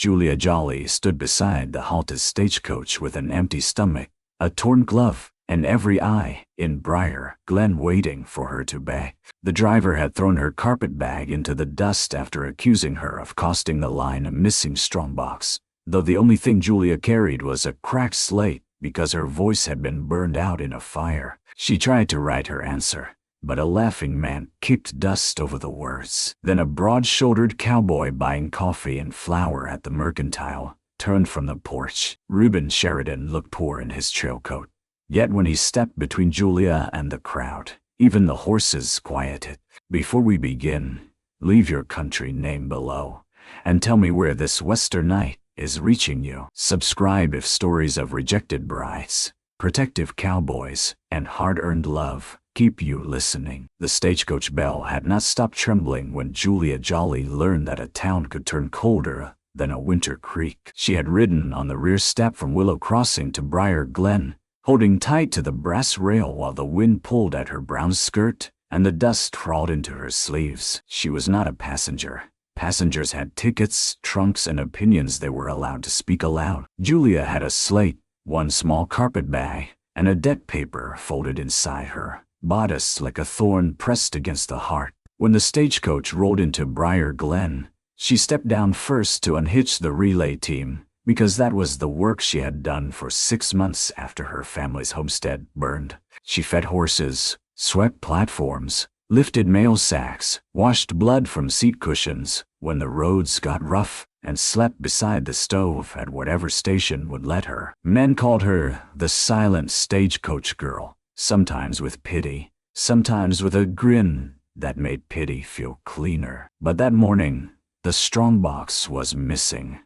Julia Jolly stood beside the halted stagecoach with an empty stomach, a torn glove, and every eye in Briar Glen waiting for her to beg. The driver had thrown her carpet bag into the dust after accusing her of costing the line a missing strongbox, though the only thing Julia carried was a cracked slate because her voice had been burned out in a fire. She tried to write her answer, but a laughing man kicked dust over the words. Then a broad-shouldered cowboy buying coffee and flour at the Mercantile turned from the porch. Reuben Sheridan looked poor in his trail coat, yet when he stepped between Julia and the crowd, even the horses quieted. "Before we begin, leave your country name below and tell me where this western night is reaching you. Subscribe if stories of rejected brides, protective cowboys, and hard-earned love keep you listening." The stagecoach bell had not stopped trembling when Julia Jolly learned that a town could turn colder than a winter creek. She had ridden on the rear step from Willow Crossing to Briar Glen, holding tight to the brass rail while the wind pulled at her brown skirt and the dust crawled into her sleeves. She was not a passenger. Passengers had tickets, trunks, and opinions they were allowed to speak aloud. Julia had a slate, one small carpet bag, and a debt paper folded inside her bodice like a thorn pressed against the heart. When the stagecoach rolled into Briar Glen, she stepped down first to unhitch the relay team, because that was the work she had done for 6 months after her family's homestead burned. She fed horses, swept platforms, lifted mail sacks, washed blood from seat cushions when the roads got rough, and slept beside the stove at whatever station would let her. Men called her the silent stagecoach girl, sometimes with pity, sometimes with a grin that made pity feel cleaner. But that morning, the strongbox was missing.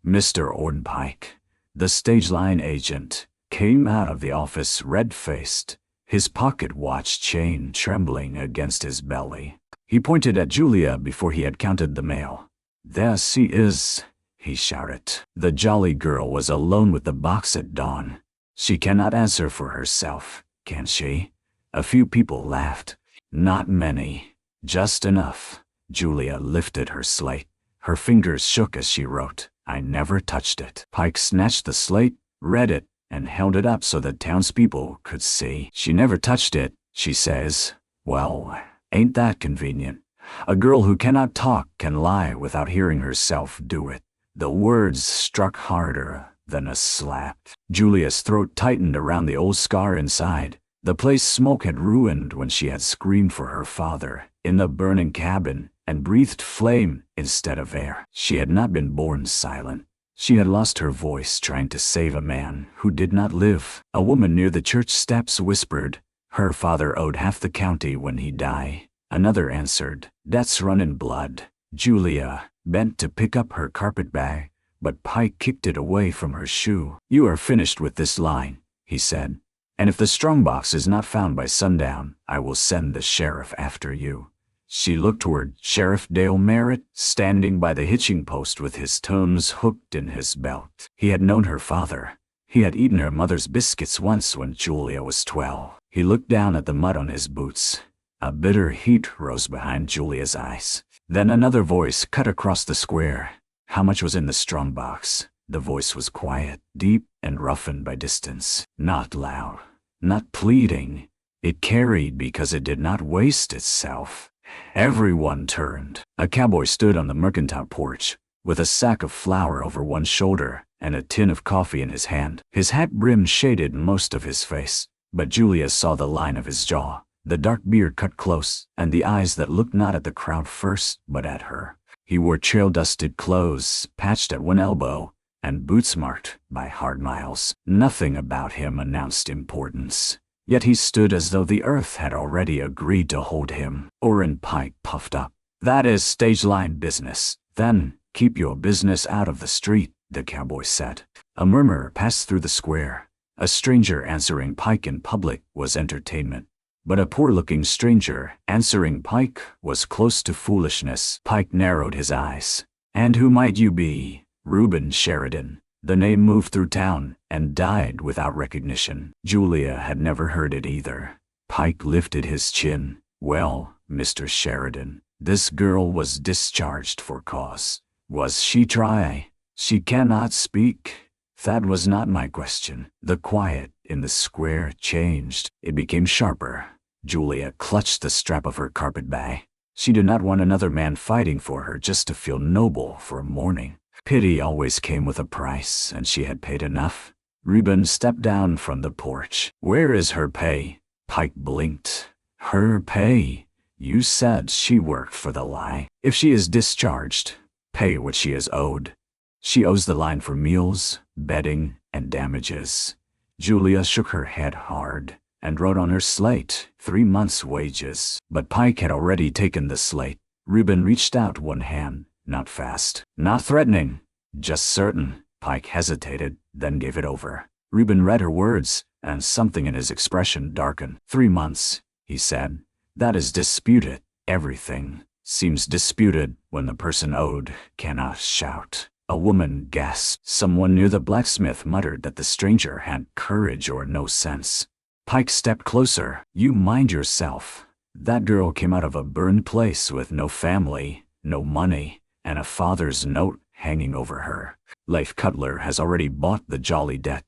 Mr. Orden Pike, the stage line agent, came out of the office red-faced, his pocket watch chain trembling against his belly. He pointed at Julia before he had counted the mail. "There she is," he shouted. The jolly girl was alone with the box at dawn. "She cannot answer for herself, can she?" A few people laughed. "Not many. Just enough." Julia lifted her slate. Her fingers shook as she wrote. "I never touched it." Pike snatched the slate, read it, and held it up so that townspeople could see. "She never touched it, she says. Well, ain't that convenient? A girl who cannot talk can lie without hearing herself do it." The words struck harder than a slap. Julia's throat tightened around the old scar inside, the place smoke had ruined when she had screamed for her father in the burning cabin and breathed flame instead of air. She had not been born silent. She had lost her voice trying to save a man who did not live. A woman near the church steps whispered, "Her father owed half the county when he died." Another answered, "That's running blood." Julia bent to pick up her carpet bag, but Pike kicked it away from her shoe. "You are finished with this line," he said, "and if the strongbox is not found by sundown, I will send the sheriff after you." She looked toward Sheriff Dale Merritt, standing by the hitching post with his tomes hooked in his belt. He had known her father. He had eaten her mother's biscuits once when Julia was 12. He looked down at the mud on his boots. A bitter heat rose behind Julia's eyes. Then another voice cut across the square. How much was in the strongbox? The voice was quiet, deep, and roughened by distance. Not loud, not pleading. It carried because it did not waste itself. Everyone turned. A cowboy stood on the Mercantile porch, with a sack of flour over one shoulder and a tin of coffee in his hand. His hat brim shaded most of his face, but Julia saw the line of his jaw, the dark beard cut close, and the eyes that looked not at the crowd first, but at her. He wore trail-dusted clothes, patched at one elbow, and boots marked by hard miles. Nothing about him announced importance. Yet he stood as though the earth had already agreed to hold him. Orrin Pike puffed up. "That is stage line business. Then keep your business out of the street," the cowboy said. A murmur passed through the square. A stranger answering Pike in public was entertainment, but a poor-looking stranger answering Pike was close to foolishness. Pike narrowed his eyes. "And who might you be?" "Reuben Sheridan." The name moved through town and died without recognition. Julia had never heard it either. Pike lifted his chin. "Well, Mr. Sheridan, this girl was discharged for cause. Was she try?" She cannot speak. That was not my question. The quiet in the square changed. It became sharper. Julia clutched the strap of her carpetbag. She did not want another man fighting for her just to feel noble for a morning. Pity always came with a price, and she had paid enough. Reuben stepped down from the porch. Where is her pay? Pike blinked. Her pay? You said she worked for the lie. If she is discharged, pay what she is owed. She owes the line for meals, bedding, and damages. Julia shook her head hard and wrote on her slate 3 months' wages. But Pike had already taken the slate. Reuben reached out one hand, not fast, not threatening, just certain. Pike hesitated, then gave it over. Reuben read her words, and something in his expression darkened. 3 months, he said. That is disputed. Everything seems disputed when the person owed cannot shout. A woman gasped. Someone near the blacksmith muttered that the stranger had courage or no sense. Pike stepped closer. You mind yourself. That girl came out of a burned place with no family, no money, and a father's note hanging over her. Leif Cutler has already bought the jolly debt.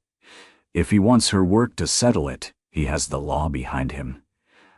If he wants her work to settle it, he has the law behind him.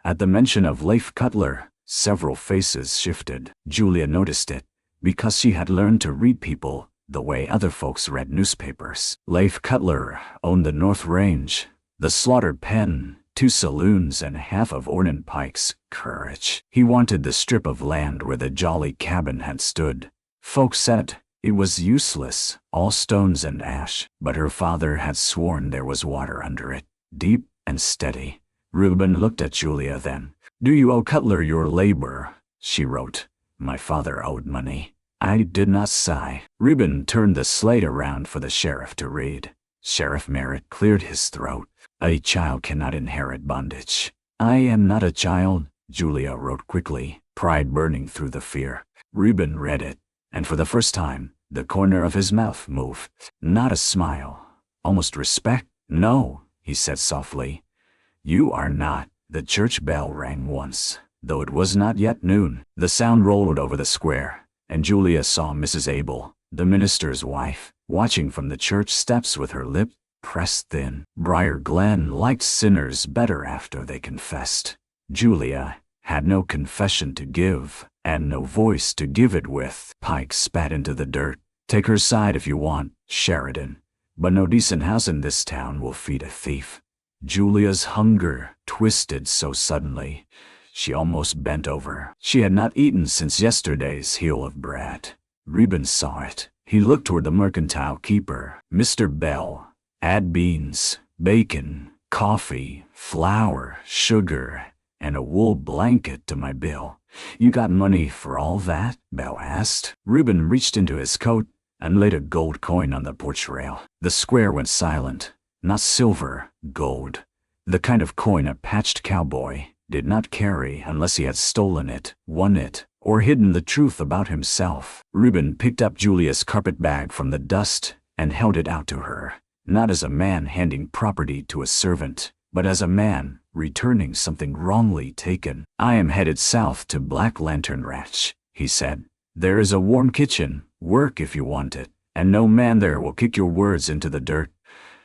At the mention of Leif Cutler, several faces shifted. Julia noticed it, because she had learned to read people the way other folks read newspapers. Leif Cutler owned the North Range, the slaughter pen, 2 saloons, and half of Ornan Pike's courage. He wanted the strip of land where the jolly cabin had stood. Folks said it was useless, all stones and ash, but her father had sworn there was water under it, deep and steady. Reuben looked at Julia then. Do you owe Cutler your labor? She wrote. My father owed money. I did not sigh. Reuben turned the slate around for the sheriff to read. Sheriff Merritt cleared his throat. A child cannot inherit bondage. I am not a child, Julia wrote quickly, pride burning through the fear. Reuben read it, and for the first time, the corner of his mouth moved. Not a smile, almost respect. No, he said softly. You are not. The church bell rang once, though it was not yet noon. The sound rolled over the square, and Julia saw Mrs. Abel, the minister's wife, watching from the church steps with her lip pressed thin. Briar Glen liked sinners better after they confessed. Julia had no confession to give, and no voice to give it with. Pike spat into the dirt. Take her side if you want, Sheridan, but no decent house in this town will feed a thief. Julia's hunger twisted so suddenly, she almost bent over. She had not eaten since yesterday's heel of bread. Reuben saw it. He looked toward the mercantile keeper. Mr. Bell, add beans, bacon, coffee, flour, sugar, and a wool blanket to my bill. You got money for all that? Bell asked. Reuben reached into his coat and laid a gold coin on the porch rail. The square went silent. Not silver, gold. The kind of coin a patched cowboy did not carry unless he had stolen it, won it, or hidden the truth about himself. Reuben picked up Julia's carpetbag from the dust and held it out to her, not as a man handing property to a servant, but as a man returning something wrongly taken. I am headed south to Black Lantern Ranch, he said. There is a warm kitchen, work if you want it, and no man there will kick your words into the dirt.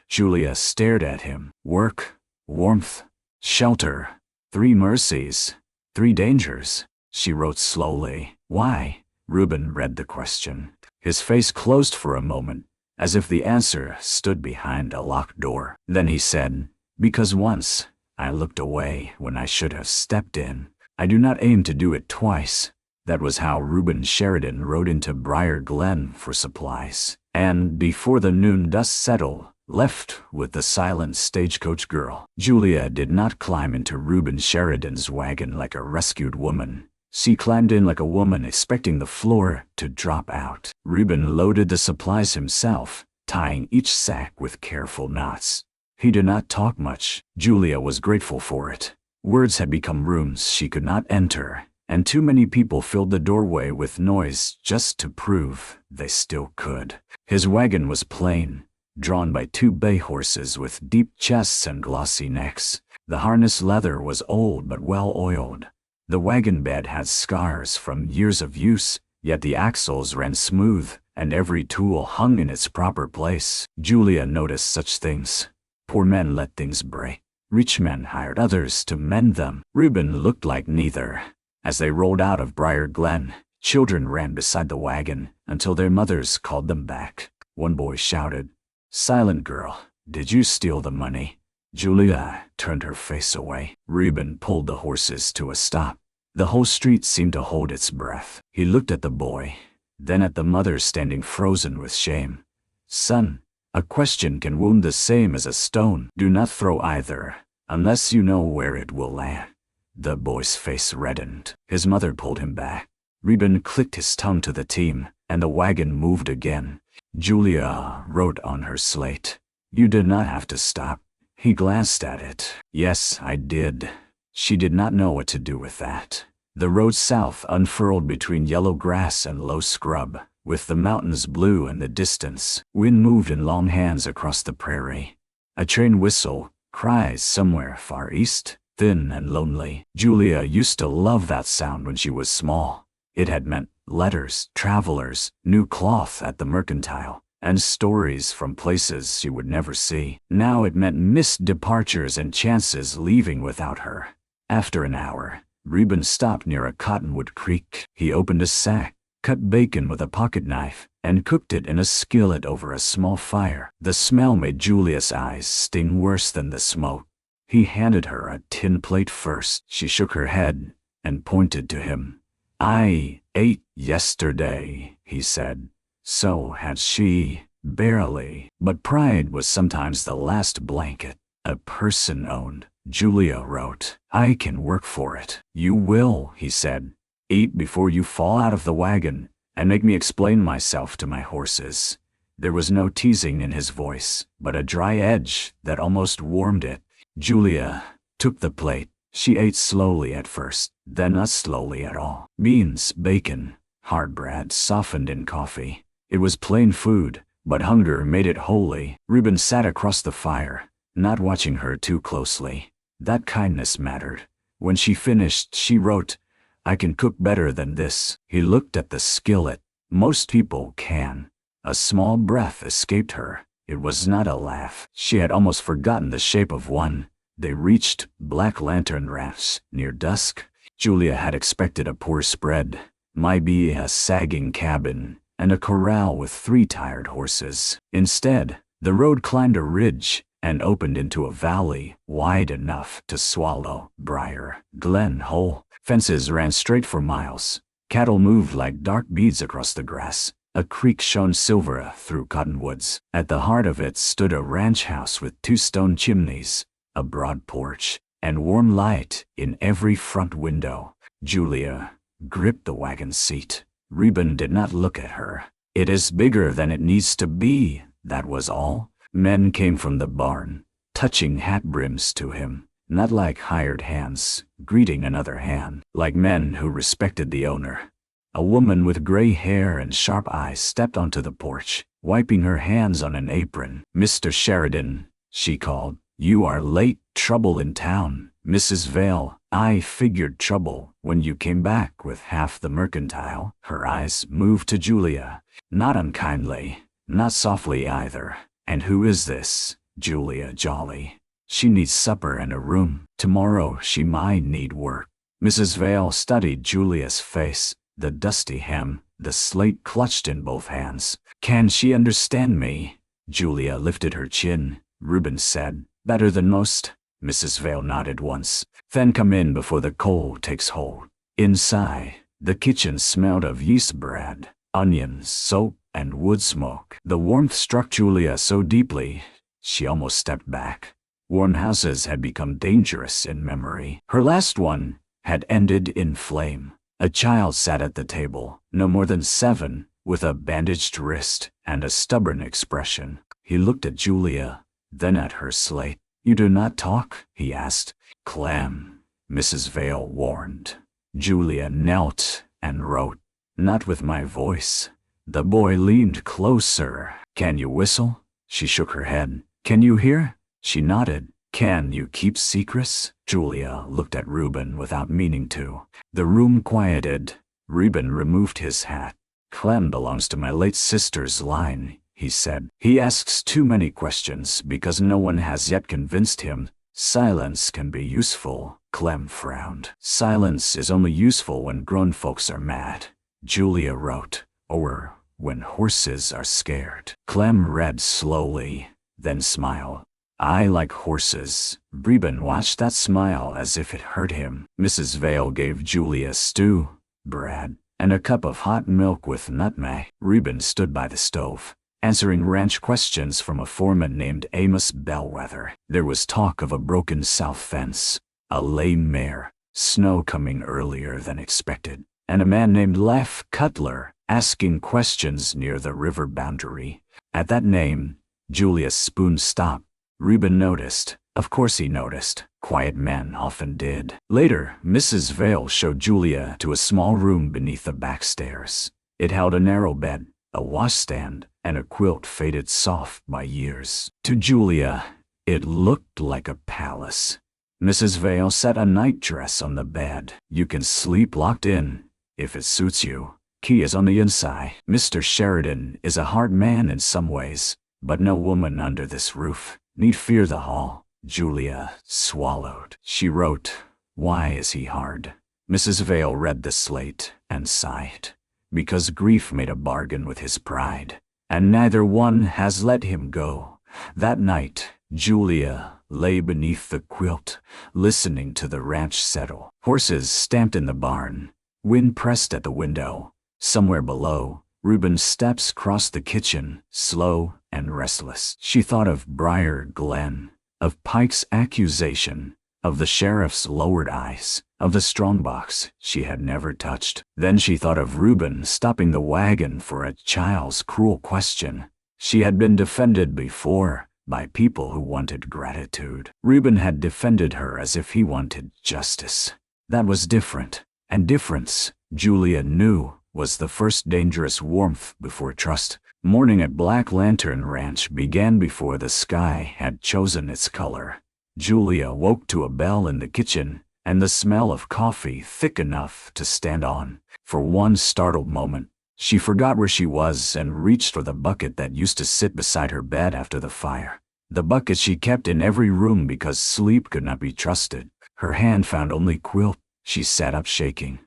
Julia stared at him. Work, warmth, shelter, 3 mercies, 3 dangers, she wrote slowly. Why? Reuben read the question. His face closed for a moment, as if the answer stood behind a locked door. Then he said, because once I looked away when I should have stepped in. I do not aim to do it twice. That was how Reuben Sheridan rode into Briar Glen for supplies, and before the noon dust settled, left with the silent stagecoach girl. Julia did not climb into Reuben Sheridan's wagon like a rescued woman. She climbed in like a woman expecting the floor to drop out. Reuben loaded the supplies himself, tying each sack with careful knots. He did not talk much. Julia was grateful for it. Words had become rooms she could not enter, and too many people filled the doorway with noise just to prove they still could. His wagon was plain, drawn by 2 bay horses with deep chests and glossy necks. The harness leather was old but well oiled. The wagon bed had scars from years of use, yet the axles ran smooth and every tool hung in its proper place. Julia noticed such things. Poor men let things break. Rich men hired others to mend them. Reuben looked like neither. As they rolled out of Briar Glen, children ran beside the wagon until their mothers called them back. One boy shouted, "Silent girl, did you steal the money?" Julia turned her face away. Reuben pulled the horses to a stop. The whole street seemed to hold its breath. He looked at the boy, then at the mother standing frozen with shame. "Son, a question can wound the same as a stone. Do not throw either, unless you know where it will land." The boy's face reddened. His mother pulled him back. Reuben clicked his tongue to the team, and the wagon moved again. Julia wrote on her slate, "You did not have to stop." He glanced at it. "Yes, I did." She did not know what to do with that. The road south unfurled between yellow grass and low scrub, with the mountains blue in the distance. Wind moved in long hands across the prairie. A train whistle, cries somewhere far east, thin and lonely. Julia used to love that sound when she was small. It had meant letters, travelers, new cloth at the mercantile, and stories from places she would never see. Now it meant missed departures and chances leaving without her. After an hour, Reuben stopped near a cottonwood creek. He opened a sack, cut bacon with a pocket knife, and cooked it in a skillet over a small fire. The smell made Julia's eyes sting worse than the smoke. He handed her a tin plate first. She shook her head and pointed to him. "I ate yesterday," he said. So had she. Barely. But pride was sometimes the last blanket a person owned. Julia wrote, "I can work for it." "You will," he said. "Eat before you fall out of the wagon, and make me explain myself to my horses." There was no teasing in his voice, but a dry edge that almost warmed it. Julia took the plate. She ate slowly at first, then not slowly at all. Beans, bacon, hard bread softened in coffee. It was plain food, but hunger made it holy. Reuben sat across the fire, not watching her too closely. That kindness mattered. When she finished, she wrote, "I can cook better than this." He looked at the skillet. Most people can. A small breath escaped her. It was not a laugh. She had almost forgotten the shape of one. They reached Black Lantern Rafts near dusk. Julia had expected a poor spread, maybe a sagging cabin, and a corral with 3 tired horses. Instead, the road climbed a ridge and opened into a valley wide enough to swallow Briar Glen whole. Fences ran straight for miles. Cattle moved like dark beads across the grass. A creek shone silver through cottonwoods. At the heart of it stood a ranch house with 2 stone chimneys, a broad porch, and warm light in every front window. Julia gripped the wagon seat. Reuben did not look at her. "It is bigger than it needs to be," that was all. Men came from the barn, touching hat brims to him, not like hired hands, greeting another hand, like men who respected the owner. A woman with gray hair and sharp eyes stepped onto the porch, wiping her hands on an apron. "Mr. Sheridan," she called. "You are late. Trouble in town." "Mrs. Vale, I figured trouble when you came back with half the mercantile." Her eyes moved to Julia, not unkindly, not softly either. "And who is this?" "Julia Jolly. She needs supper and a room. Tomorrow she might need work." Mrs. Vale studied Julia's face, the dusty hem, the slate clutched in both hands. "Can she understand me?" Julia lifted her chin. Reuben said, "Better than most." Mrs. Vale nodded once. "Then come in before the cold takes hold." Inside, the kitchen smelled of yeast bread, onions, soap, and wood smoke. The warmth struck Julia so deeply, she almost stepped back. Warm houses had become dangerous in memory. Her last one had ended in flame. A child sat at the table, no more than 7, with a bandaged wrist and a stubborn expression. He looked at Julia, then at her slate. "You do not talk?" he asked. "Clam," Mrs. Vale warned. Julia knelt and wrote, "Not with my voice." The boy leaned closer. "Can you whistle?" She shook her head. "Can you hear?" She nodded. "Can you keep secrets?" Julia looked at Reuben without meaning to. The room quieted. Reuben removed his hat. Clem belongs to my late sister's line, he said. He asks too many questions because no one has yet convinced him. Silence can be useful. Clem frowned. Silence is only useful when grown folks are mad, Julia wrote, or when horses are scared. Clem read slowly, then smiled. I like horses. Reuben watched that smile as if it hurt him. Mrs. Vale gave Julia stew, bread, and a cup of hot milk with nutmeg. Reuben stood by the stove, answering ranch questions from a foreman named Amos Bellwether. There was talk of a broken south fence, a lame mare, snow coming earlier than expected, and a man named Leff Cutler asking questions near the river boundary. At that name, Julia's spoon stopped. Reuben noticed. Of course he noticed. Quiet men often did. Later, Mrs. Vale showed Julia to a small room beneath the back stairs. It held a narrow bed, a washstand, and a quilt faded soft by years. To Julia, it looked like a palace. Mrs. Vale set a nightdress on the bed. You can sleep locked in, if it suits you. Key is on the inside. Mr. Sheridan is a hard man in some ways, but no woman under this roof need fear the hall. Julia swallowed. She wrote, Why is he hard? Mrs. Vale read the slate and sighed, because grief made a bargain with his pride, and neither one has let him go. That night, Julia lay beneath the quilt, listening to the ranch settle. Horses stamped in the barn. Wind pressed at the window. Somewhere below, Reuben's steps crossed the kitchen, slow and restless. She thought of Briar Glen, of Pike's accusation, of the sheriff's lowered eyes, of the strongbox she had never touched. Then she thought of Reuben stopping the wagon for a child's cruel question. She had been defended before by people who wanted gratitude. Reuben had defended her as if he wanted justice. That was different, and difference, Julia knew, was the first dangerous warmth before trust. Morning at Black Lantern Ranch began before the sky had chosen its color. Julia woke to a bell in the kitchen and the smell of coffee thick enough to stand on. For one startled moment, she forgot where she was and reached for the bucket that used to sit beside her bed after the fire. The bucket she kept in every room because sleep could not be trusted. Her hand found only quilt. She sat up shaking.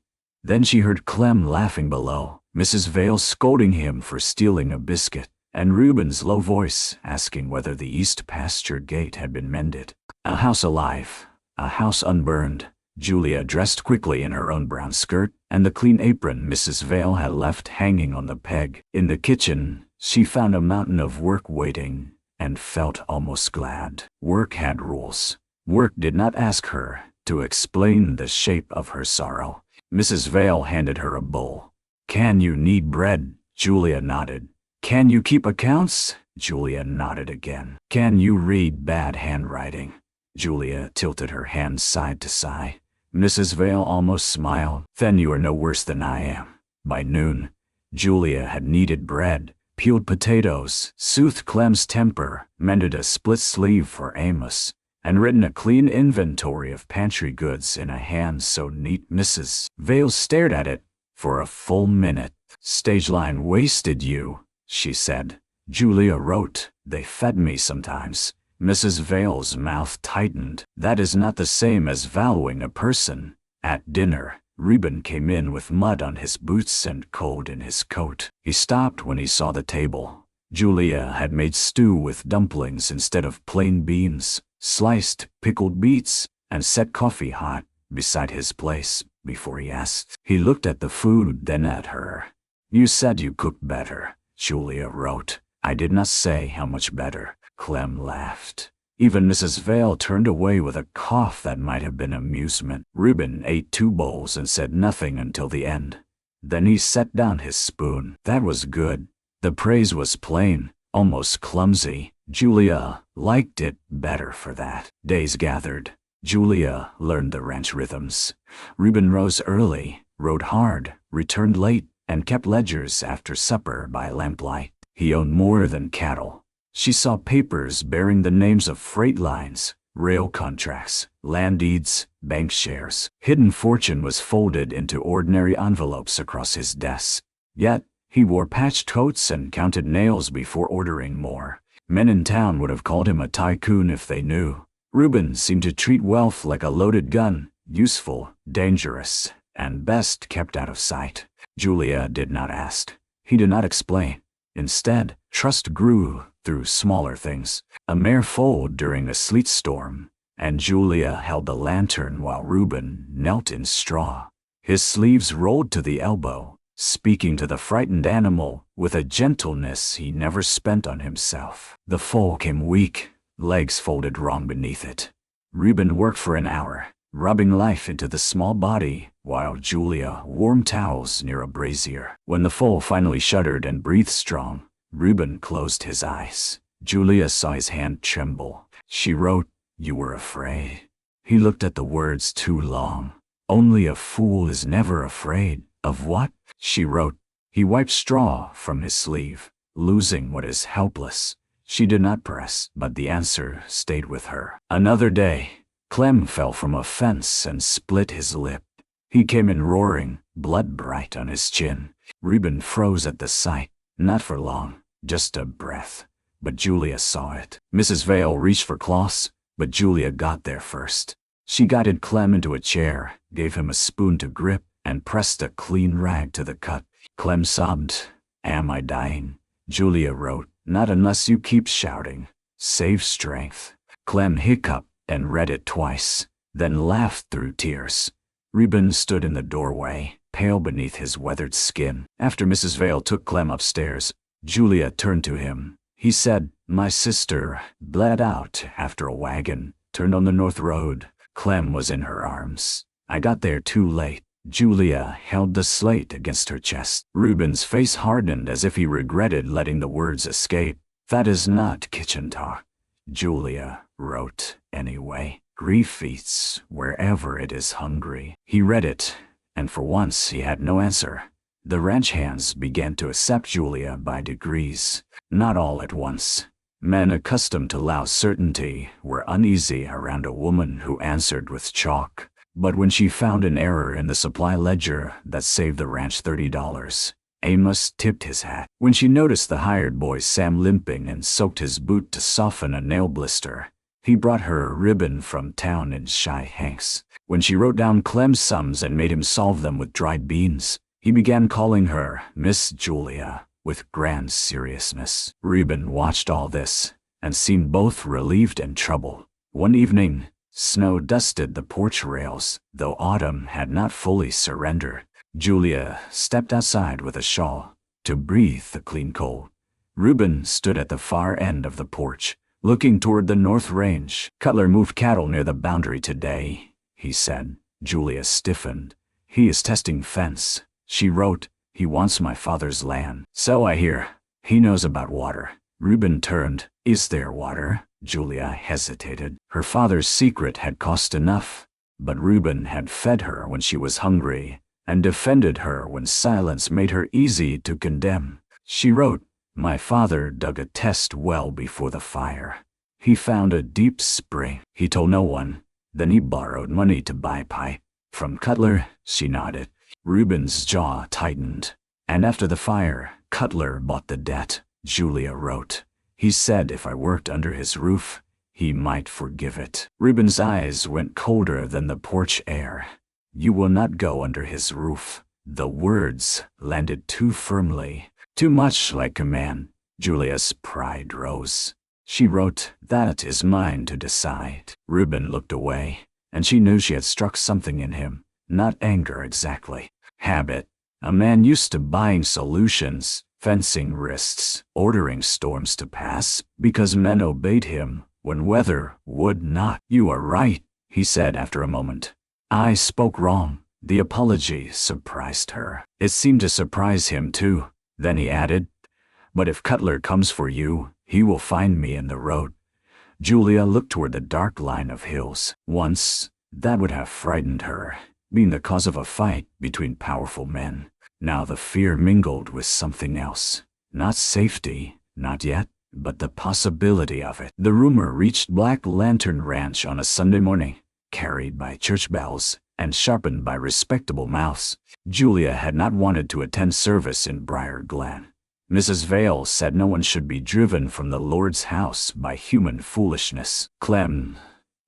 Then she heard Clem laughing below, Mrs. Vale scolding him for stealing a biscuit, and Reuben's low voice asking whether the east pasture gate had been mended. A house alive, a house unburned. Julia dressed quickly in her own brown skirt and the clean apron Mrs. Vale had left hanging on the peg. In the kitchen, she found a mountain of work waiting and felt almost glad. Work had rules. Work did not ask her to explain the shape of her sorrow. Mrs. Vale handed her a bowl. Can you knead bread? Julia nodded. Can you keep accounts? Julia nodded again. Can you read bad handwriting? Julia tilted her hands side to side. Mrs. Vale almost smiled. Then you are no worse than I am. By noon, Julia had kneaded bread, peeled potatoes, soothed Clem's temper, mended a split sleeve for Amos, and written a clean inventory of pantry goods in a hand so neat Mrs. Vale stared at it for a full minute. Stage line wasted you, she said. Julia wrote, They fed me sometimes. Mrs. Vale's mouth tightened. That is not the same as valuing a person. At dinner, Reuben came in with mud on his boots and cold in his coat. He stopped when he saw the table. Julia had made stew with dumplings instead of plain beans, sliced pickled beets, and set coffee hot beside his place before he asked. He looked at the food, then at her. You said you cooked better, Julia wrote. I did not say how much better. Clem laughed. Even Mrs. Vale turned away with a cough that might have been amusement. Reuben ate 2 bowls and said nothing until the end. Then he set down his spoon. That was good. The praise was plain, almost clumsy. Julia liked it better for that. Days gathered. Julia learned the ranch rhythms. Reuben rose early, rode hard, returned late, and kept ledgers after supper by lamplight. He owned more than cattle. She saw papers bearing the names of freight lines, rail contracts, land deeds, bank shares. Hidden fortune was folded into ordinary envelopes across his desk. Yet, He wore patched coats and counted nails before ordering more. Men in town would have called him a tycoon if they knew. Reuben seemed to treat wealth like a loaded gun, useful, dangerous, and best kept out of sight. Julia did not ask. He did not explain. Instead, trust grew through smaller things. A mare foaled during a sleet storm, and Julia held the lantern while Reuben knelt in straw. His sleeves rolled to the elbow, speaking to the frightened animal with a gentleness he never spent on himself. The foal came weak, legs folded wrong beneath it. Reuben worked for an hour, rubbing life into the small body, while Julia warmed towels near a brazier. When the foal finally shuddered and breathed strong, Reuben closed his eyes. Julia saw his hand tremble. She wrote, "You were afraid." He looked at the words too long. "Only a fool is never afraid." "Of what?" she wrote. He wiped straw from his sleeve, losing what is helpless. She did not press, but the answer stayed with her. Another day, Clem fell from a fence and split his lip. He came in roaring, blood bright on his chin. Reuben froze at the sight, not for long, just a breath. But Julia saw it. Mrs. Vale reached for cloths, but Julia got there first. She guided Clem into a chair, gave him a spoon to grip, and pressed a clean rag to the cut. Clem sobbed. "Am I dying?" Julia wrote, "Not unless you keep shouting. Save strength." Clem hiccuped and read it twice, then laughed through tears. Reuben stood in the doorway, pale beneath his weathered skin. After Mrs. Vale took Clem upstairs, Julia turned to him. He said, "My sister bled out after a wagon turned on the north road." Clem was in her arms. "I got there too late." Julia held the slate against her chest. Reuben's face hardened as if he regretted letting the words escape. "That is not kitchen talk," Julia wrote anyway. "Grief eats wherever it is hungry." He read it, and for once he had no answer. The ranch hands began to accept Julia by degrees, not all at once. Men accustomed to loud certainty were uneasy around a woman who answered with chalk. But when she found an error in the supply ledger that saved the ranch $30, Amos tipped his hat. When she noticed the hired boy Sam limping and soaked his boot to soften a nail blister, he brought her a ribbon from town in Shy Hanks. When she wrote down Clem's sums and made him solve them with dried beans, he began calling her Miss Julia with grand seriousness. Reuben watched all this and seemed both relieved and troubled. One evening, snow dusted the porch rails, though autumn had not fully surrendered. Julia stepped outside with a shawl to breathe the clean cold. Reuben stood at the far end of the porch, looking toward the north range. "Cutler moved cattle near the boundary today," he said. Julia stiffened. "He is testing fence." She wrote, "He wants my father's land." "So I hear. He knows about water." Reuben turned. "Is there water?" Julia hesitated. Her father's secret had cost enough, but Reuben had fed her when she was hungry and defended her when silence made her easy to condemn. She wrote, "My father dug a test well before the fire. He found a deep spring. He told no one. Then he borrowed money to buy pipe." "From Cutler?" She nodded. Reuben's jaw tightened. "And after the fire, Cutler bought the debt," Julia wrote. "He said if I worked under his roof, he might forgive it." Reuben's eyes went colder than the porch air. "You will not go under his roof." The words landed too firmly, too much like command. Julia's pride rose. She wrote, "That is mine to decide." Reuben looked away, and she knew she had struck something in him. Not anger exactly. Habit. A man used to buying solutions, fencing risks, ordering storms to pass, because men obeyed him when weather would not. "You are right," he said after a moment. "I spoke wrong." The apology surprised her. It seemed to surprise him too. Then he added, "But if Cutler comes for you, he will find me in the road." Julia looked toward the dark line of hills. Once, that would have frightened her, being the cause of a fight between powerful men. Now the fear mingled with something else. Not safety, not yet, but the possibility of it. The rumor reached Black Lantern Ranch on a Sunday morning, carried by church bells, and sharpened by respectable mouths. Julia had not wanted to attend service in Briar Glen. Mrs. Vale said no one should be driven from the Lord's house by human foolishness. Clem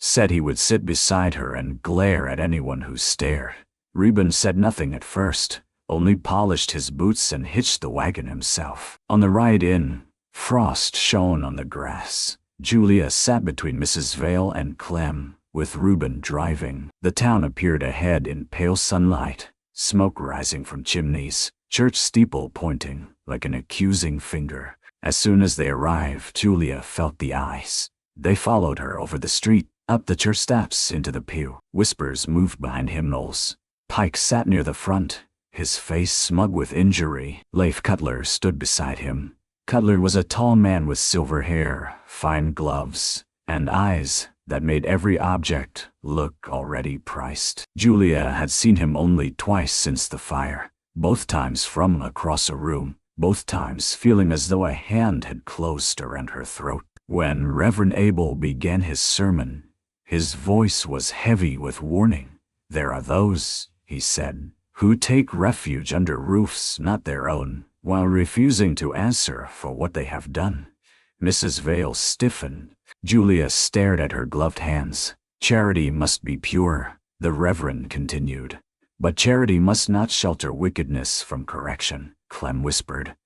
said he would sit beside her and glare at anyone who stared. Reuben said nothing at first, only polished his boots and hitched the wagon himself. On the ride in, frost shone on the grass. Julia sat between Mrs. Vale and Clem, with Reuben driving. The town appeared ahead in pale sunlight, smoke rising from chimneys, church steeple pointing like an accusing finger. As soon as they arrived, Julia felt the eyes. They followed her over the street, up the church steps into the pew. Whispers moved behind hymnals. Pike sat near the front, his face smug with injury. Leif Cutler stood beside him. Cutler was a tall man with silver hair, fine gloves, and eyes that made every object look already priced. Julia had seen him only twice since the fire, both times from across a room, both times feeling as though a hand had closed around her throat. When Reverend Abel began his sermon, his voice was heavy with warning. "There are those," he said, "who take refuge under roofs not their own, while refusing to answer for what they have done." Mrs. Vale stiffened. Julia stared at her gloved hands. "Charity must be pure," the Reverend continued. "But charity must not shelter wickedness from correction," Clem whispered.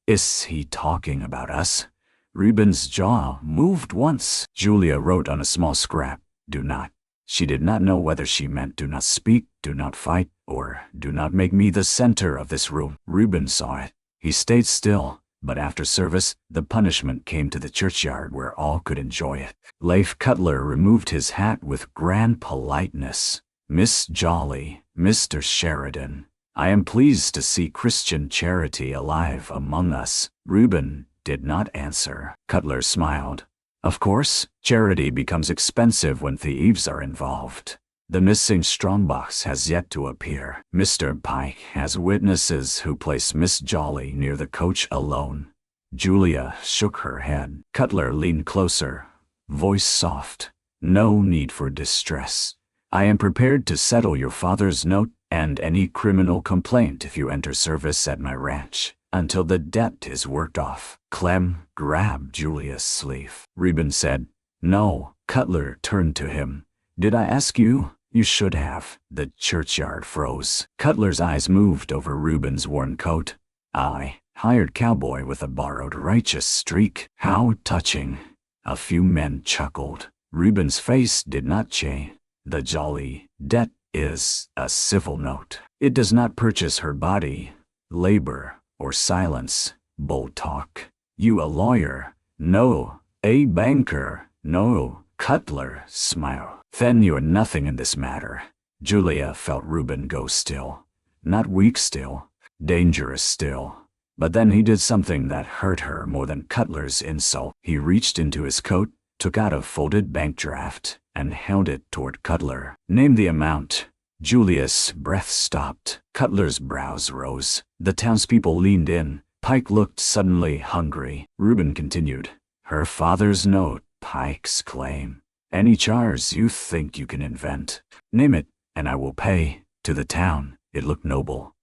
"Is he talking about us?" Reuben's jaw moved once. Julia wrote on a small scrap, "Do not." She did not know whether she meant "do not speak, do not fight," or "do not make me the center of this room." Reuben saw it. He stayed still, but after service, the punishment came to the churchyard where all could enjoy it. Leif Cutler removed his hat with grand politeness. "Miss Jolly, Mr. Sheridan, I am pleased to see Christian charity alive among us." Reuben did not answer. Cutler smiled. "Of course, charity becomes expensive when thieves are involved. The missing strongbox has yet to appear. Mr. Pike has witnesses who place Miss Jolly near the coach alone." Julia shook her head. Cutler leaned closer, voice soft. "No need for distress. I am prepared to settle your father's note and any criminal complaint if you enter service at my ranch, until the debt is worked off." Clem grabbed Julia's sleeve. Reuben said, "No." Cutler turned to him. "Did I ask you? You should have." The churchyard froze. Cutler's eyes moved over Reuben's worn coat. "I, hired cowboy with a borrowed righteous streak. How touching." A few men chuckled. Reuben's face did not change. "The Jolly debt is a civil note. It does not purchase her body, labor, or silence." Bold talk. "You a lawyer?" "No." "A banker?" "No." Cutler smiled. "Then you are nothing in this matter." Julia felt Reuben go still. Not weak still, dangerous still. But then he did something that hurt her more than Cutler's insult. He reached into his coat, took out a folded bank draft, and held it toward Cutler. "Name the amount." Julia's breath stopped. Cutler's brows rose. The townspeople leaned in. Pike looked suddenly hungry. Reuben continued. "Her father's note, Pike's claim. Any charge you think you can invent. Name it, and I will pay." To the town, it looked noble.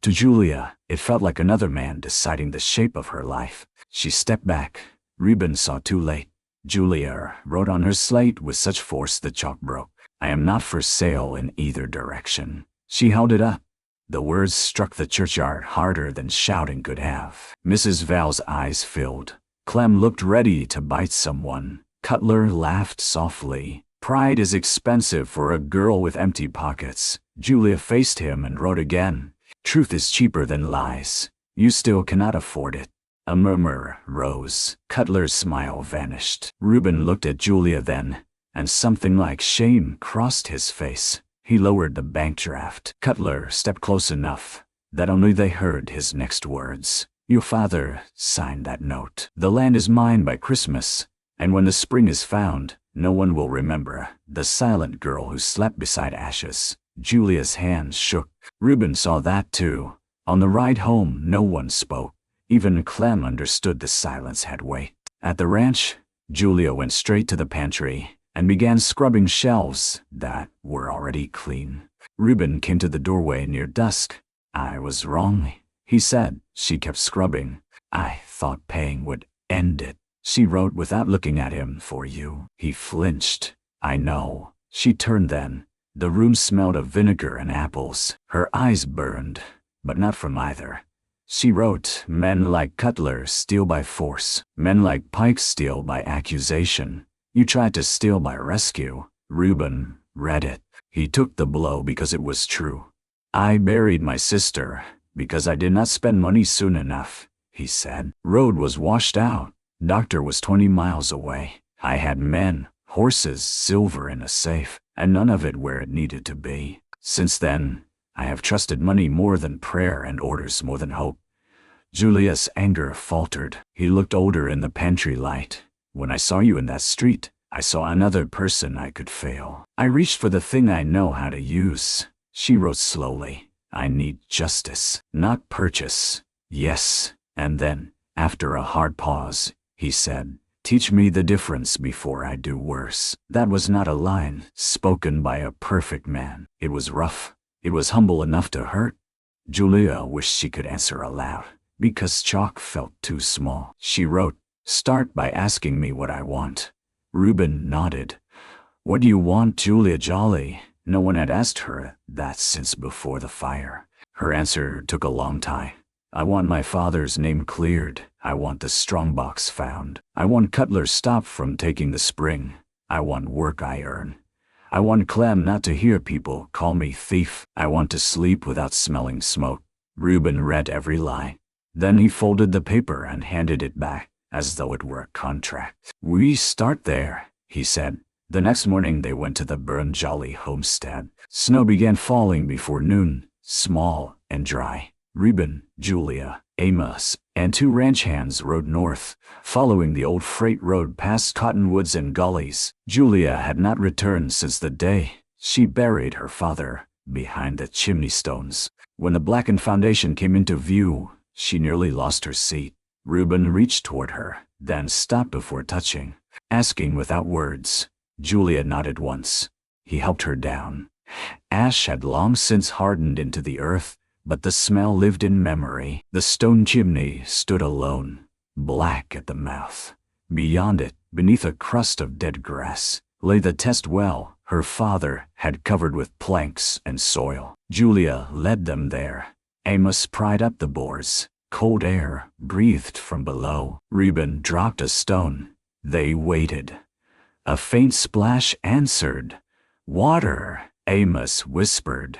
To Julia, it felt like another man deciding the shape of her life. She stepped back. Reuben saw too late. Julia wrote on her slate with such force the chalk broke. "I am not for sale in either direction." She held it up. The words struck the churchyard harder than shouting could have. Mrs. Val's eyes filled. Clem looked ready to bite someone. Cutler laughed softly. "Pride is expensive for a girl with empty pockets." Julia faced him and wrote again. "Truth is cheaper than lies. You still cannot afford it." A murmur rose. Cutler's smile vanished. Reuben looked at Julia then, and something like shame crossed his face. He lowered the bank draft. Cutler stepped close enough that only they heard his next words. "Your father signed that note. The land is mine by Christmas, and when the spring is found, no one will remember the silent girl who slept beside ashes." Julia's hand shook. Reuben saw that too. On the ride home, no one spoke. Even Clem understood the silence had weight. At the ranch, Julia went straight to the pantry and began scrubbing shelves that were already clean. Reuben came to the doorway near dusk. I was wrong, he said. She kept scrubbing. I thought paying would end it. She wrote without looking at him, for you. He flinched. I know. She turned then. The room smelled of vinegar and apples. Her eyes burned, but not from either. She wrote, men like Cutler steal by force. Men like Pike steal by accusation. You tried to steal by rescue. Reuben read it. He took the blow because it was true. I buried my sister because I did not spend money soon enough, he said. Road was washed out. Doctor was 20 miles away. I had men, horses, silver in a safe, and none of it where it needed to be. Since then, I have trusted money more than prayer and orders more than hope. Julia's anger faltered. He looked older in the pantry light. When I saw you in that street, I saw another person I could fail. I reached for the thing I know how to use. She wrote slowly. I need justice, not purchase. Yes. And then, after a hard pause, he said, teach me the difference before I do worse. That was not a line spoken by a perfect man. It was rough. It was humble enough to hurt. Julia wished she could answer aloud, because chalk felt too small. She wrote, start by asking me what I want. Reuben nodded. What do you want, Julia Jolly? No one had asked her that since before the fire. Her answer took a long time. I want my father's name cleared. I want the strongbox found. I want Cutler stopped from taking the spring. I want work I earn. I want Clem not to hear people call me thief. I want to sleep without smelling smoke. Reuben read every line. Then he folded the paper and handed it back, as though it were a contract. We start there, he said. The next morning they went to the burned Jolly homestead. Snow began falling before noon, small and dry. Reuben, Julia, Amos, and 2 ranch hands rode north, following the old freight road past cottonwoods and gullies. Julia had not returned since the day she buried her father behind the chimney stones. When the blackened foundation came into view, she nearly lost her seat. Reuben reached toward her, then stopped before touching, asking without words. Julia nodded once. He helped her down. Ash had long since hardened into the earth, but the smell lived in memory. The stone chimney stood alone, black at the mouth. Beyond it, beneath a crust of dead grass, lay the test well her father had covered with planks and soil. Julia led them there. Amos pried up the boards. Cold air breathed from below. Reuben dropped a stone. They waited. A faint splash answered. Water, Amos whispered.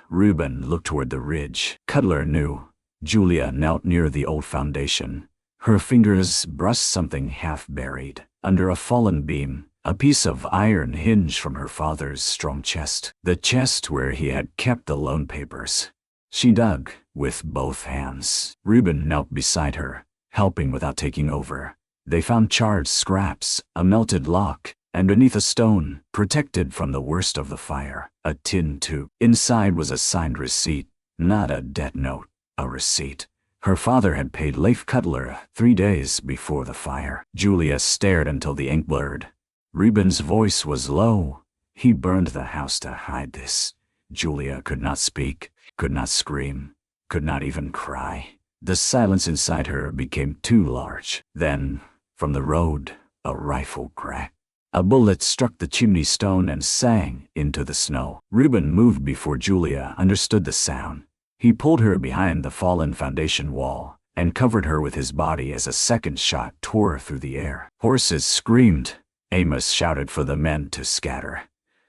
Reuben looked toward the ridge. Cutler knew. Julia knelt near the old foundation. Her fingers brushed something half-buried. Under a fallen beam, a piece of iron hinged from her father's strong chest, the chest where he had kept the loan papers. She dug with both hands. Reuben knelt beside her, helping without taking over. They found charred scraps, a melted lock, and beneath a stone, protected from the worst of the fire, a tin tube. Inside was a signed receipt, not a debt note, a receipt. Her father had paid Leif Cutler 3 days before the fire. Julia stared until the ink blurred. Reuben's voice was low. He burned the house to hide this. Julia could not speak, could not scream, could not even cry. The silence inside her became too large. Then, from the road, a rifle cracked. A bullet struck the chimney stone and sang into the snow. Reuben moved before Julia understood the sound. He pulled her behind the fallen foundation wall and covered her with his body as a second shot tore through the air. Horses screamed. Amos shouted for the men to scatter.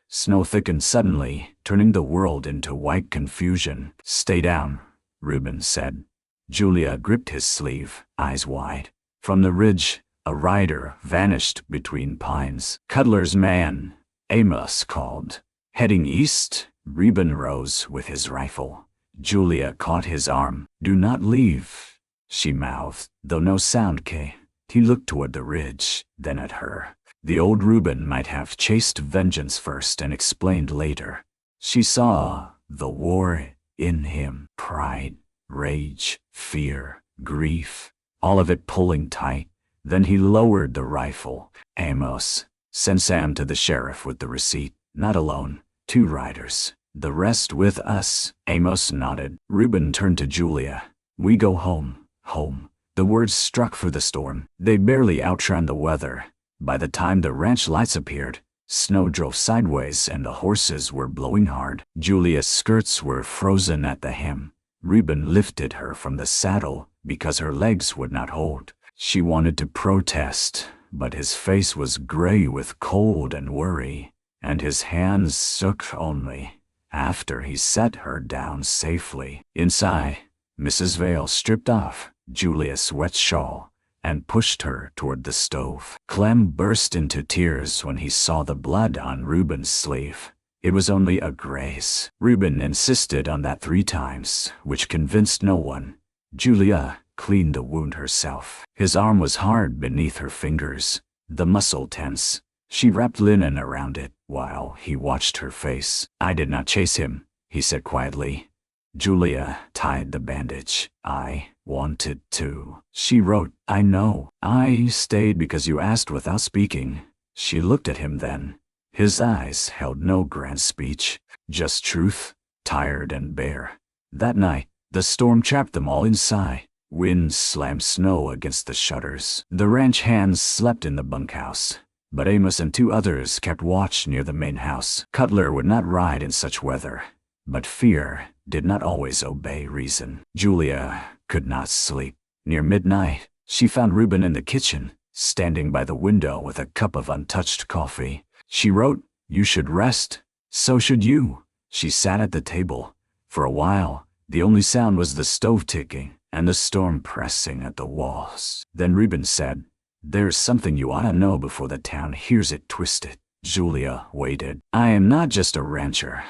Snow thickened suddenly, turning the world into white confusion. Stay down, Reuben said. Julia gripped his sleeve, eyes wide. From the ridge, a rider vanished between pines. Cutler's man, Amos called. Heading east, Reuben rose with his rifle. Julia caught his arm. Do not leave, she mouthed, though no sound came. He looked toward the ridge, then at her. The old Reuben might have chased vengeance first and explained later. She saw the war in him, pride, rage, fear, grief, all of it pulling tight. Then he lowered the rifle. Amos, send Sam to the sheriff with the receipt. Not alone, 2 riders. The rest with us. Amos nodded. Reuben turned to Julia. We go home. Home. The words struck through the storm. They barely outran the weather. By the time the ranch lights appeared, snow drove sideways and the horses were blowing hard. Julia's skirts were frozen at the hem. Reuben lifted her from the saddle because her legs would not hold. She wanted to protest, but his face was gray with cold and worry, and his hands shook only after he set her down safely. Inside, Mrs. Vale stripped off Julia's wet shawl and pushed her toward the stove. Clem burst into tears when he saw the blood on Reuben's sleeve. It was only a graze. Reuben insisted on that 3 times, which convinced no one. Julia cleaned the wound herself. His arm was hard beneath her fingers, the muscle tense. She wrapped linen around it while he watched her face. I did not chase him, he said quietly. Julia tied the bandage. I wanted to. She wrote, I know. I stayed because you asked without speaking. She looked at him then. His eyes held no grand speech, just truth, tired and bare. That night, the storm trapped them all inside. Wind slammed snow against the shutters. The ranch hands slept in the bunkhouse, but Amos and 2 others kept watch near the main house. Cutler would not ride in such weather, but fear did not always obey reason. Julia could not sleep. Near midnight, she found Reuben in the kitchen, standing by the window with a cup of untouched coffee. She wrote, You should rest. So should you. She sat at the table. For a while, the only sound was the stove ticking and the storm pressing at the walls. Then Reuben said, There's something you ought to know before the town hears it twisted. Julia waited. I am not just a rancher.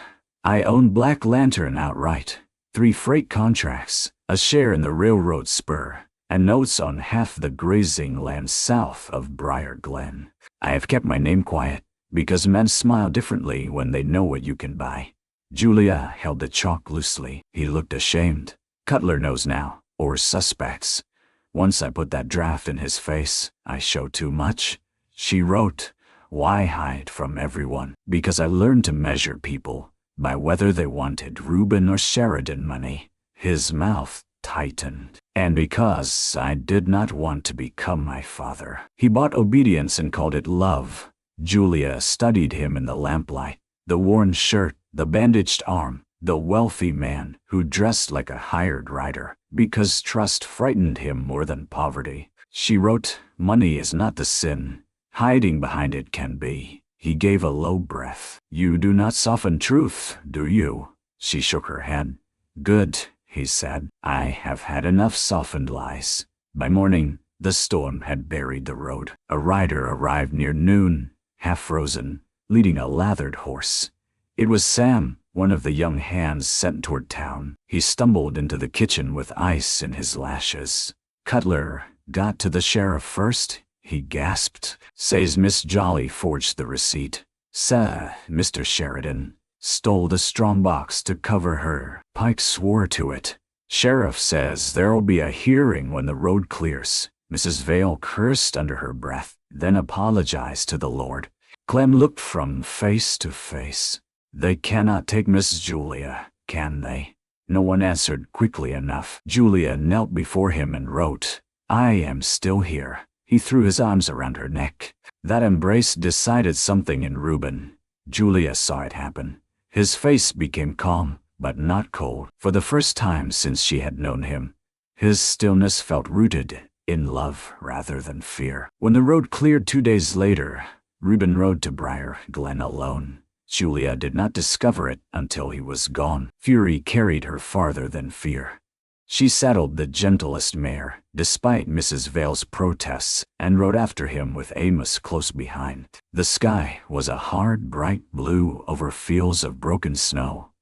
I own Black Lantern outright. 3 freight contracts, a share in the railroad spur, and notes on half the grazing land south of Briar Glen. I have kept my name quiet, because men smile differently when they know what you can buy. Julia held the chalk loosely. He looked ashamed. Cutler knows now, or suspects. Once I put that draft in his face, I show too much. She wrote, Why hide from everyone? Because I learned to measure people by whether they wanted Reuben or Sheridan money. His mouth tightened. And because I did not want to become my father. He bought obedience and called it love. Julia studied him in the lamplight. The worn shirt, the bandaged arm, the wealthy man who dressed like a hired rider because trust frightened him more than poverty. She wrote, Money is not the sin. Hiding behind it can be. He gave a low breath. You do not soften truth, do you? She shook her head. Good, he said. I have had enough softened lies. By morning, the storm had buried the road. A rider arrived near noon, half frozen, leading a lathered horse. It was Sam, one of the young hands sent toward town. He stumbled into the kitchen with ice in his lashes. Cutler got to the sheriff first, he gasped. Says Miss Jolly forged the receipt. Mr. Sheridan stole the strong box to cover her. Pike swore to it. Sheriff says there'll be a hearing when the road clears. Mrs. Vale cursed under her breath, then apologized to the Lord. Clem looked from face to face. They cannot take Miss Julia, can they? No one answered quickly enough. Julia knelt before him and wrote, I am still here. He threw his arms around her neck. That embrace decided something in Reuben. Julia saw it happen. His face became calm, but not cold. For the first time since she had known him, his stillness felt rooted in love rather than fear. When the road cleared 2 days later, Reuben rode to Briar Glen alone. Julia did not discover it until he was gone. Fury carried her farther than fear. She saddled the gentlest mare, despite Mrs. Vale's protests, and rode after him with Amos close behind. The sky was a hard, bright blue over fields of broken snow.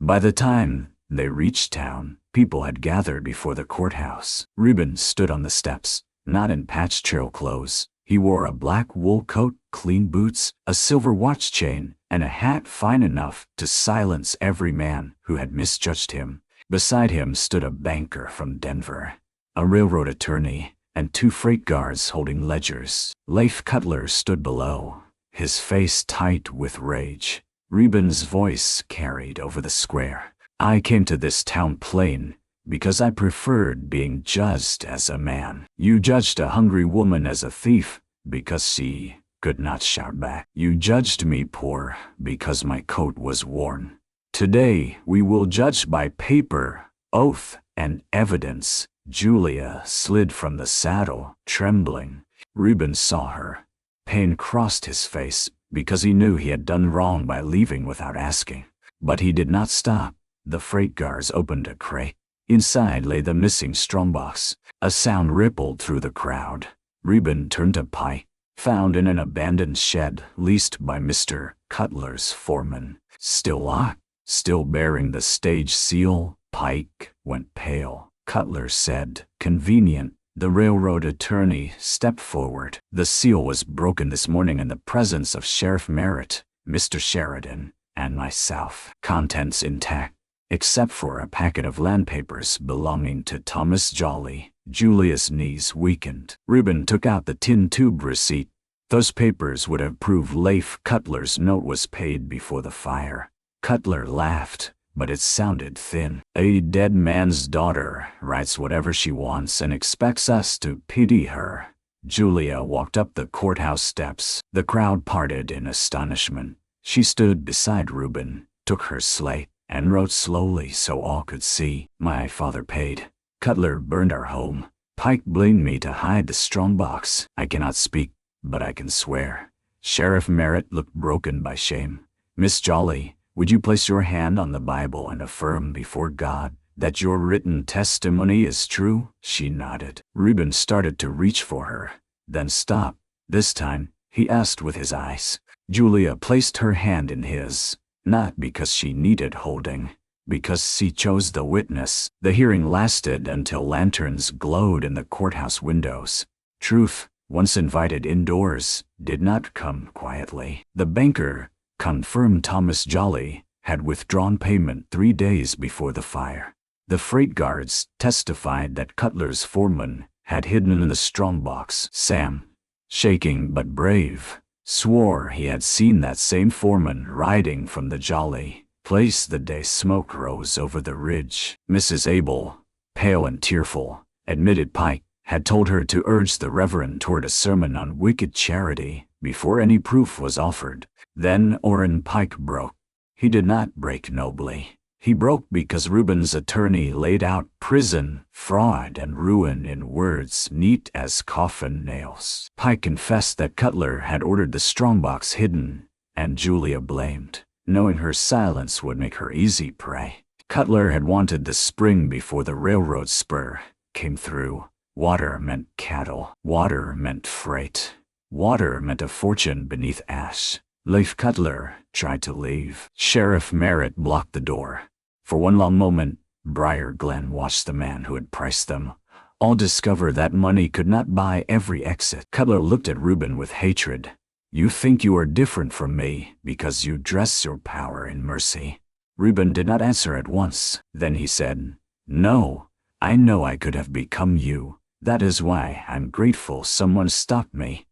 By the time they reached town, people had gathered before the courthouse. Reuben stood on the steps, not in patched trail clothes. He wore a black wool coat, clean boots, a silver watch chain, and a hat fine enough to silence every man who had misjudged him. Beside him stood a banker from Denver, a railroad attorney, and 2 freight guards holding ledgers. Leif Cutler stood below, his face tight with rage. Reuben's voice carried over the square. I came to this town plain because I preferred being judged as a man. You judged a hungry woman as a thief because she could not shout back. You judged me poor because my coat was worn. Today we will judge by paper, oath, and evidence. Julia slid from the saddle, trembling. Reuben saw her. Pain crossed his face because he knew he had done wrong by leaving without asking. But he did not stop. The freight cars opened a crate. Inside lay the missing strongbox. A sound rippled through the crowd. Reuben turned to Pike, found in an abandoned shed leased by Mr. Cutler's foreman. Still locked, still bearing the stage seal. Pike went pale. Cutler said, "Convenient." The railroad attorney stepped forward. "The seal was broken this morning in the presence of Sheriff Merritt, Mr. Sheridan, and myself. Contents intact, except for a packet of land papers belonging to Thomas Jolly." Julia's knees weakened. Reuben took out the tin tube receipt. Those papers would have proved Leif Cutler's note was paid before the fire. Cutler laughed, but it sounded thin. "A dead man's daughter writes whatever she wants and expects us to pity her." Julia walked up the courthouse steps. The crowd parted in astonishment. She stood beside Reuben, took her slate, and wrote slowly so all could see. "My father paid. Cutler burned our home. Pike blamed me to hide the strongbox. I cannot speak, but I can swear." Sheriff Merritt looked broken by shame. "Miss Jolly, would you place your hand on the Bible and affirm before God that your written testimony is true?" She nodded. Reuben started to reach for her, then stopped. This time, he asked with his eyes. Julia placed her hand in his, not because she needed holding, because she chose the witness. The hearing lasted until lanterns glowed in the courthouse windows. Truth, once invited indoors, did not come quietly. The banker confirmed Thomas Jolly had withdrawn payment 3 days before the fire. The freight guards testified that Cutler's foreman had hidden in the strongbox. Sam, shaking but brave, swore he had seen that same foreman riding from the Jolly place the day smoke rose over the ridge. Mrs. Abel, pale and tearful, admitted Pike had told her to urge the Reverend toward a sermon on wicked charity before any proof was offered. Then Orrin Pike broke. He did not break nobly. He broke because Reuben's attorney laid out prison, fraud, and ruin in words neat as coffin nails. Pike confessed that Cutler had ordered the strongbox hidden, and Julia blamed, knowing her silence would make her easy prey. Cutler had wanted the spring before the railroad spur came through. Water meant cattle. Water meant freight. Water meant a fortune beneath ash. Leif Cutler tried to leave. Sheriff Merritt blocked the door. For one long moment, Briar Glen watched the man who had priced them all discover that money could not buy every exit. Cutler looked at Reuben with hatred. "You think you are different from me because you dress your power in mercy." Reuben did not answer at once. Then he said, "No, I know I could have become you. That is why I'm grateful someone stopped me."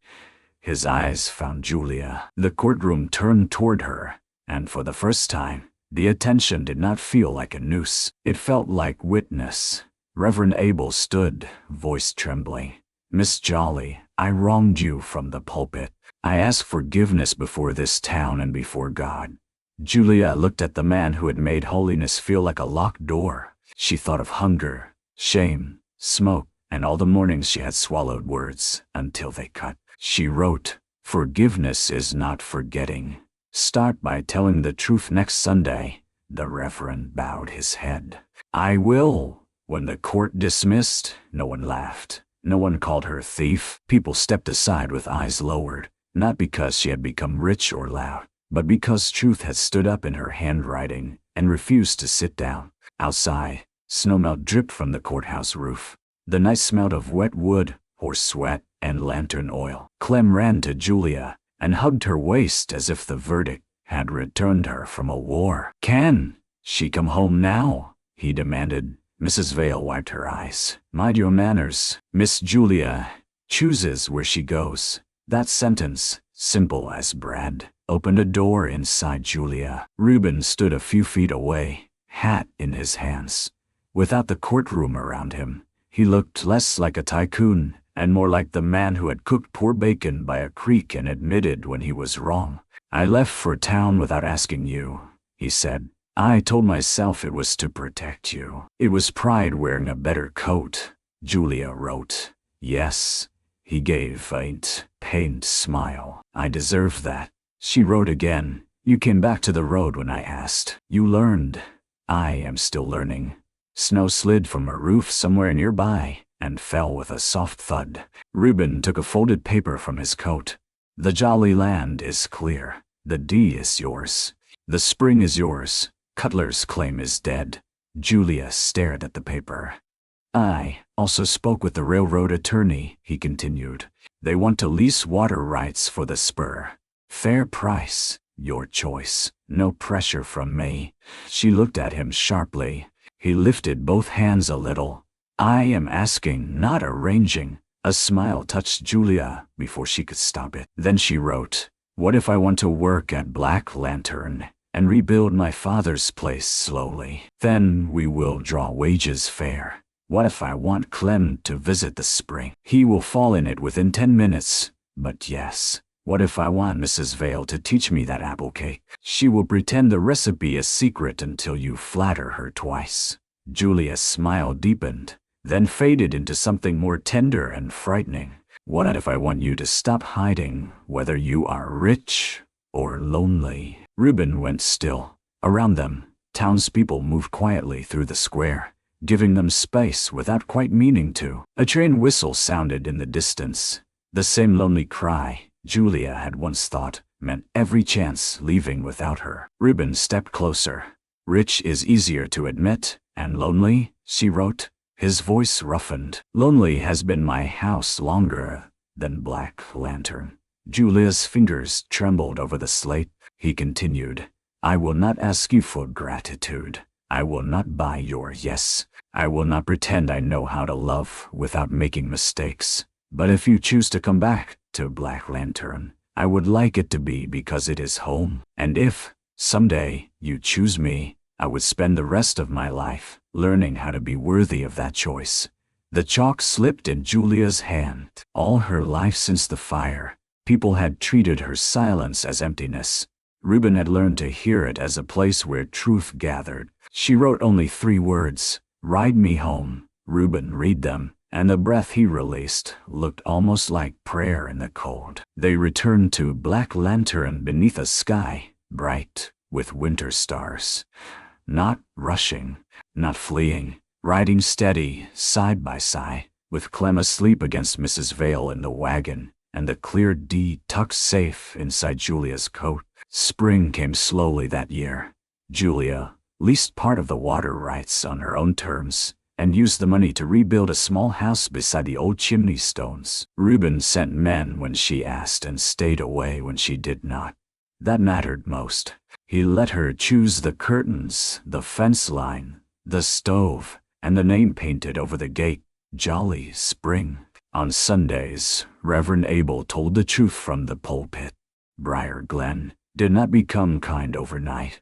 His eyes found Julia. The courtroom turned toward her, and for the first time, the attention did not feel like a noose. It felt like witness. Reverend Abel stood, voice trembling. "Miss Jolly, I wronged you from the pulpit. I ask forgiveness before this town and before God." Julia looked at the man who had made holiness feel like a locked door. She thought of hunger, shame, smoke, and all the mornings she had swallowed words until they cut. She wrote, "Forgiveness is not forgetting. Start by telling the truth next Sunday." The Reverend bowed his head. "I will." When the court dismissed, no one laughed. No one called her thief. People stepped aside with eyes lowered, not because she had become rich or loud, but because truth had stood up in her handwriting and refused to sit down. Outside, snowmelt dripped from the courthouse roof. The night smelled of wet wood, horse sweat, and lantern oil. Clem ran to Julia and hugged her waist as if the verdict had returned her from a war. "Can she come home now?" he demanded. Mrs. Vale wiped her eyes. "Mind your manners. Miss Julia chooses where she goes." That sentence, simple as bread, opened a door inside Julia. Reuben stood a few feet away, hat in his hands. Without the courtroom around him, he looked less like a tycoon and more like the man who had cooked poor bacon by a creek and admitted when he was wrong. "I left for town without asking you," he said. "I told myself it was to protect you." "It was pride wearing a better coat," Julia wrote. "Yes." He gave a pained smile. "I deserve that." She wrote again. "You came back to the road when I asked. You learned. I am still learning." Snow slid from a roof somewhere nearby and fell with a soft thud. Reuben took a folded paper from his coat. "The jolly land is clear. The D is yours. The spring is yours. Cutler's claim is dead." Julia stared at the paper. "I also spoke with the railroad attorney," he continued. "They want to lease water rights for the spur. Fair price, your choice. No pressure from me." She looked at him sharply. He lifted both hands a little. "I am asking, not arranging." A smile touched Julia before she could stop it. Then she wrote, "What if I want to work at Black Lantern and rebuild my father's place slowly? Then we will draw wages fair. What if I want Clem to visit the spring? He will fall in it within 10 minutes. But yes, what if I want Mrs. Vale to teach me that apple cake? She will pretend the recipe is secret until you flatter her twice." Julia's smile deepened, then faded into something more tender and frightening. "What if I want you to stop hiding, whether you are rich or lonely?" Reuben went still. Around them, townspeople moved quietly through the square, giving them space without quite meaning to. A train whistle sounded in the distance. The same lonely cry, Julia had once thought, meant every chance leaving without her. Reuben stepped closer. "Rich is easier to admit, and lonely," she wrote. His voice roughened. "Lonely has been my house longer than Black Lantern." Julia's fingers trembled over the slate. He continued, "I will not ask you for gratitude. I will not buy your yes. I will not pretend I know how to love without making mistakes. But if you choose to come back to Black Lantern, I would like it to be because it is home. And if, someday, you choose me, I would spend the rest of my life learning how to be worthy of that choice." The chalk slipped in Julia's hand. All her life since the fire, people had treated her silence as emptiness. Reuben had learned to hear it as a place where truth gathered. She wrote only 3 words, "Ride me home." Reuben read them, and the breath he released looked almost like prayer in the cold. They returned to Black Lantern beneath a sky, bright with winter stars. Not rushing, not fleeing, riding steady, side by side, with Clem asleep against Mrs. Vale in the wagon, and the clear D tucked safe inside Julia's coat. Spring came slowly that year. Julia leased part of the water rights on her own terms, and used the money to rebuild a small house beside the old chimney stones. Reuben sent men when she asked and stayed away when she did not. That mattered most. He let her choose the curtains, the fence line, the stove, and the name painted over the gate, Jolly Spring. On Sundays, Reverend Abel told the truth from the pulpit. Briar Glen did not become kind overnight,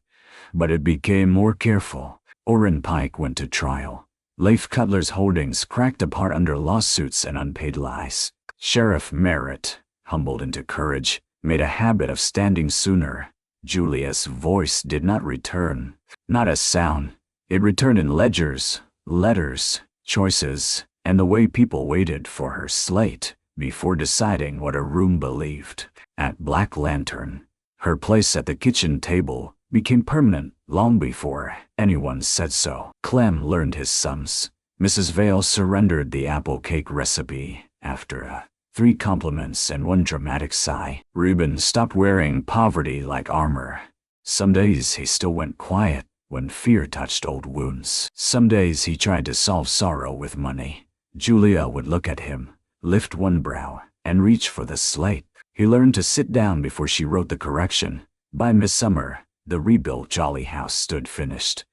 but it became more careful. Orrin Pike went to trial. Leif Cutler's holdings cracked apart under lawsuits and unpaid lies. Sheriff Merritt, humbled into courage, made a habit of standing sooner. Julia's voice did not return, not as sound. It returned in ledgers, letters, choices, and the way people waited for her slate before deciding what a room believed. At Black Lantern, her place at the kitchen table became permanent long before anyone said so. Clem learned his sums. Mrs. Vale surrendered the apple cake recipe after 3 compliments and 1 dramatic sigh. Reuben stopped wearing poverty like armor. Some days he still went quiet when fear touched old wounds. Some days he tried to solve sorrow with money. Julia would look at him, lift one brow, and reach for the slate. He learned to sit down before she wrote the correction. By midsummer, the rebuilt Jolly House stood finished.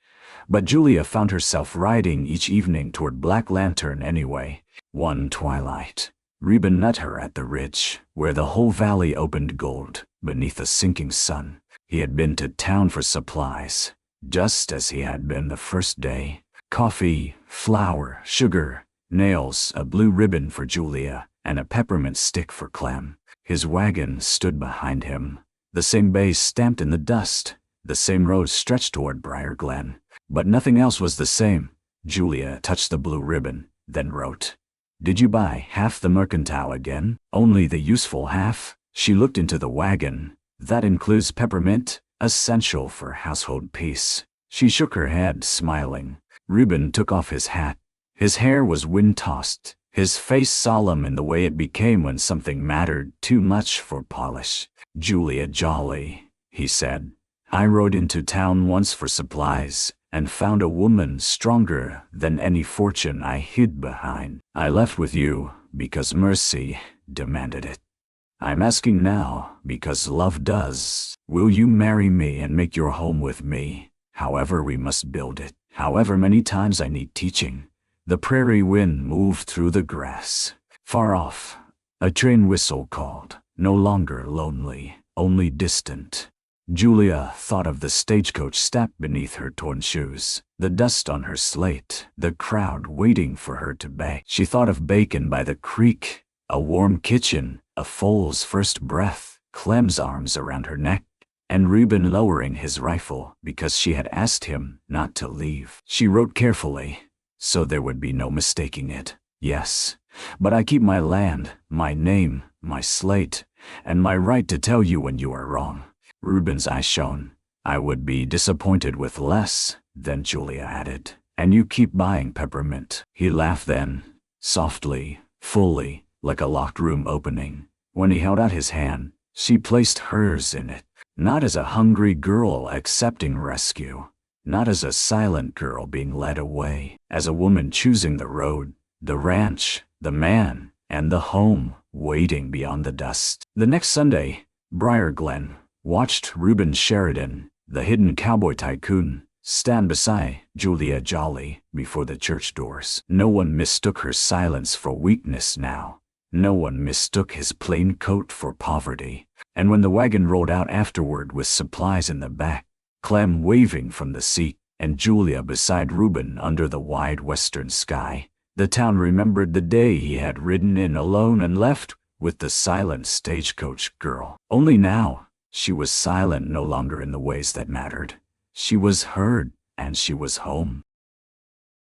But Julia found herself riding each evening toward Black Lantern anyway. One twilight, Reuben met her at the ridge, where the whole valley opened gold beneath a sinking sun. He had been to town for supplies, just as he had been the first day. Coffee, flour, sugar, nails, a blue ribbon for Julia, and a peppermint stick for Clem. His wagon stood behind him, the same bay stamped in the dust, the same road stretched toward Briar Glen. But nothing else was the same. Julia touched the blue ribbon, then wrote, "Did you buy half the mercantile again? Only the useful half?" She looked into the wagon. "That includes peppermint, essential for household peace." She shook her head, smiling. Reuben took off his hat. His hair was wind-tossed, his face solemn in the way it became when something mattered too much for polish. "Julia Jolly," he said. "I rode into town once for supplies, and found a woman stronger than any fortune I hid behind. I left with you because mercy demanded it. I'm asking now because love does. Will you marry me and make your home with me? However we must build it, however many times I need teaching." The prairie wind moved through the grass. Far off, a train whistle called, no longer lonely, only distant. Julia thought of the stagecoach step beneath her torn shoes, the dust on her slate, the crowd waiting for her to bake. She thought of bacon by the creek, a warm kitchen, a foal's first breath, Clem's arms around her neck, and Reuben lowering his rifle because she had asked him not to leave. She wrote carefully, so there would be no mistaking it. "Yes, but I keep my land, my name, my slate, and my right to tell you when you are wrong." Reuben's eyes shone. "I would be disappointed with less," then Julia added, "and you keep buying peppermint." He laughed then, softly, fully, like a locked room opening. When he held out his hand, she placed hers in it, not as a hungry girl accepting rescue, not as a silent girl being led away, as a woman choosing the road, the ranch, the man, and the home waiting beyond the dust. The next Sunday, Briar Glen watched Reuben Sheridan, the hidden Cowboy Tycoon, stand beside Julia Jolly before the church doors. No one mistook her silence for weakness now. No one mistook his plain coat for poverty. And when the wagon rolled out afterward with supplies in the back, Clem waving from the seat, and Julia beside Reuben under the wide western sky, the town remembered the day he had ridden in alone and left with the silent stagecoach girl. Only now, she was silent no longer in the ways that mattered. She was heard, and she was home.